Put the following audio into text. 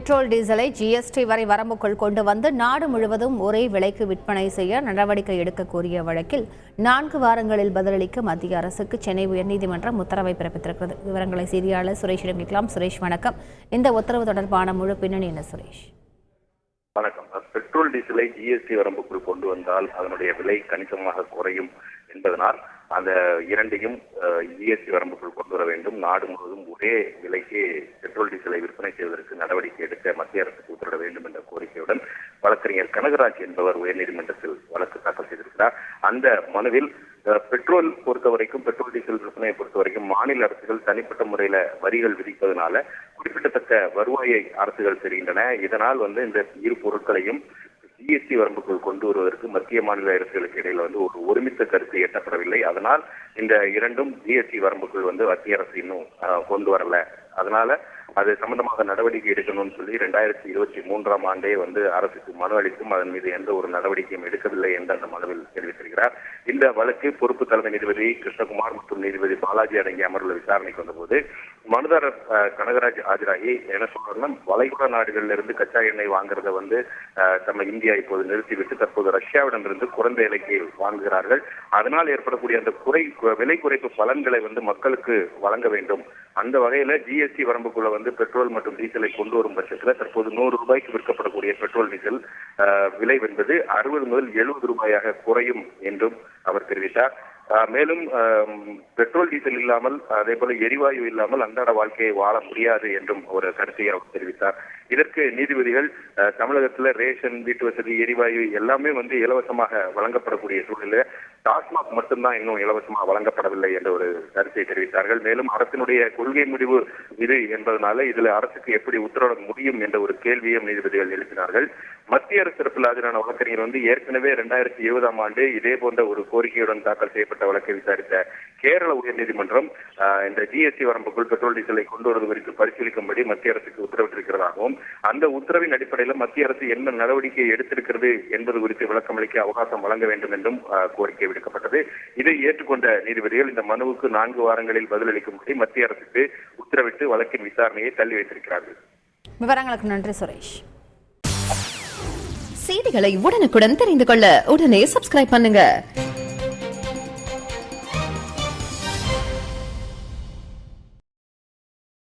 Petrol டீசலை GST வரை வரம்புக்குள் கொண்டு வந்து நாடு முழுவதும் ஒரே விலைக்கு விற்பனை செய்ய நடவடிக்கை எடுக்க கோரிய வழக்கில் 4 வாரங்களில் பதிலளிக்க மத்திய அரசுக்கு சென்னை உயர்நீதிமன்றம் உத்தரவை பிறப்பித்திருக்கிறது. விவரங்களை செய்தியாளர் சுரேஷிடம் கேட்கலாம். சுரேஷ், வணக்கம். இந்த உத்தரவு தொடர்பான முழு பின்னணி என்ன சுரேஷ்? வணக்கம். பெட்ரோல் டீசலை ஜிஎஸ்டி வரம்புக்குள் கொண்டு வந்தால் அதனுடைய விலை கணிசமாக குறையும் என்பதனால் அந்த இரண்டையும் ஜிஎஸ்டி வரம்புக்குள் கொண்டு வர வேண்டும். நாடு முழுவதும் ஒரே விலைக்கு பெட்ரோல் டீசலை விற்பனை செய்வதற்கு நடவடிக்கை எடுக்க மத்திய அரசுக்கு உத்தரவிட வேண்டும் என்ற கோரிக்கையுடன் வழக்கறிஞர் கனகராஜ் என்பவர் உயர்நீதிமன்றத்தில் வழக்கு தாக்கல் செய்திருக்கிறார். அந்த மனுவில் பெட்ரோல் பொறுத்தவரைக்கும், பெட்ரோல் டீசல் விற்பனையை பொறுத்தவரைக்கும் மாநில அரசுகள் தனிப்பட்ட முறையில வரிகள் விதிப்பதனால குறிப்பிடத்தக்க வருவாயை அரசுகள் பெறுகின்றன. இதனால் இந்த இரு பொருட்களையும் ஜிஎஸ்டி வரம்புக்குள் கொண்டு வருவதற்கு மத்திய மாநில அரசுகளுக்கு இடையில ஒரு ஒருமித்த கருத்து எட்டப்படவில்லை. அதனால் இந்த இரண்டும் ஜிஎஸ்டி வரம்புக்குள் மத்திய அரசு இன்னும் கொண்டு வரல. அதனால அது சம்பந்தமாக நடவடிக்கை எடுக்கணும்னு சொல்லி 2023ஆம் ஆண்டே அரசுக்கு மனு அளித்தும் அதன் மீது எந்த ஒரு நடவடிக்கையும் எடுக்கவில்லை என்று அந்த மனுவில் தெரிவித்திருக்கிறார். இந்த வழக்கு பொறுப்பு தலைமை நீதிபதி கிருஷ்ணகுமார் மற்றும் நீதிபதி பாலாஜி அடங்கிய அமர்வுல விசாரணைக்கு வந்தபோது மனுதாரர் கனகராஜ் ஆஜராகி என்ன சொல்றாருன்னா, வளைகுடா நாடுகளில் இருந்து கச்சா எண்ணெய் வாங்குறத நம்ம இந்தியா இப்போது நிறுத்திவிட்டு தற்போது ரஷ்யாவிடம் இருந்து குறைந்த விலைக்கு வாங்குகிறார்கள். அதனால் ஏற்படக்கூடிய அந்த விலை குறைப்பு பலன்களை மக்களுக்கு வழங்க வேண்டும். அந்த வகையில ஜிஎஸ்டி வரம்புக்குள்ள பெட்ரோல் மற்றும் டீசலை கொண்டு வரும் பட்சத்தில் தற்போது 100 ரூபாய்க்கு விற்கப்படக்கூடிய பெட்ரோல் டீசல் விலை என்பது 60 முதல் 70 ரூபாயாக குறையும் என்றும் அவர் தெரிவித்தார். மேலும் பெட்ரோல் டீசல் இல்லாமல், அதே போல எரிவாயு இல்லாமல் அன்றாட வாழ்க்கையை வாழ முடியாது என்றும் ஒரு கருத்தை அவர் தெரிவித்தார். இதற்கு நீதிபதிகள் தமிழகத்துல ரேஷன், வீட்டு வசதி, எரிவாயு எல்லாமே இலவசமாக வழங்கப்படக்கூடிய சூழ்நிலை, டாஸ்மாக் மட்டும்தான் இன்னும் இலவசமாக வழங்கப்படவில்லை என்ற ஒரு கருத்தை தெரிவித்தார்கள். மேலும் அரசினுடைய கொள்கை முடிவு இது என்பதனால இதுல அரசுக்கு எப்படி உத்தரவிட முடியும் என்ற ஒரு கேள்வியும் நீதிபதிகள் எழுப்பினார்கள். மத்திய அரசு தரப்பில் ஆஜரான வழக்கறிஞர் ஏற்கனவே 2020ஆம் ஆண்டு இதே போன்ற ஒரு கோரிக்கையுடன் தாக்கல் செய்யப்பட்ட வழக்கை விசாரித்த கேரள உயர்நீதிமன்றம் இந்த ஜிஎஸ்டி வரம்புக்குள் பெட்ரோல் டீசலை கொண்டு வருவது குறித்து பரிசீலிக்கும்படி மத்திய அரசுக்கு உத்தரவிட்டிருக்கிறதாகவும், அந்த உத்தரவின் அடிப்படையில் மத்திய அரசு என்ன நடவடிக்கை எடுத்திருக்கிறது என்பது குறித்து விளக்கமளிக்க அவகாசம் வழங்க வேண்டும் என்றும் கோரிக்கை விடுக்கப்பட்டது. இதை ஏற்றுக்கொண்ட நீதிபதிகள் இந்த மனுவுக்கு 4 வாரங்களில் பதிலளிக்கும்படி மத்திய அரசுக்கு உத்தரவிட்டு வழக்கின் விசாரணையை தள்ளி வைத்திருக்கிறார்கள். விவரங்களுக்கு நன்றி சுரேஷ். செய்திகளை உடனுக்குடன் தெரிந்து கொள்ள உடனே சப்ஸ்கிரைப் பண்ணுங்க.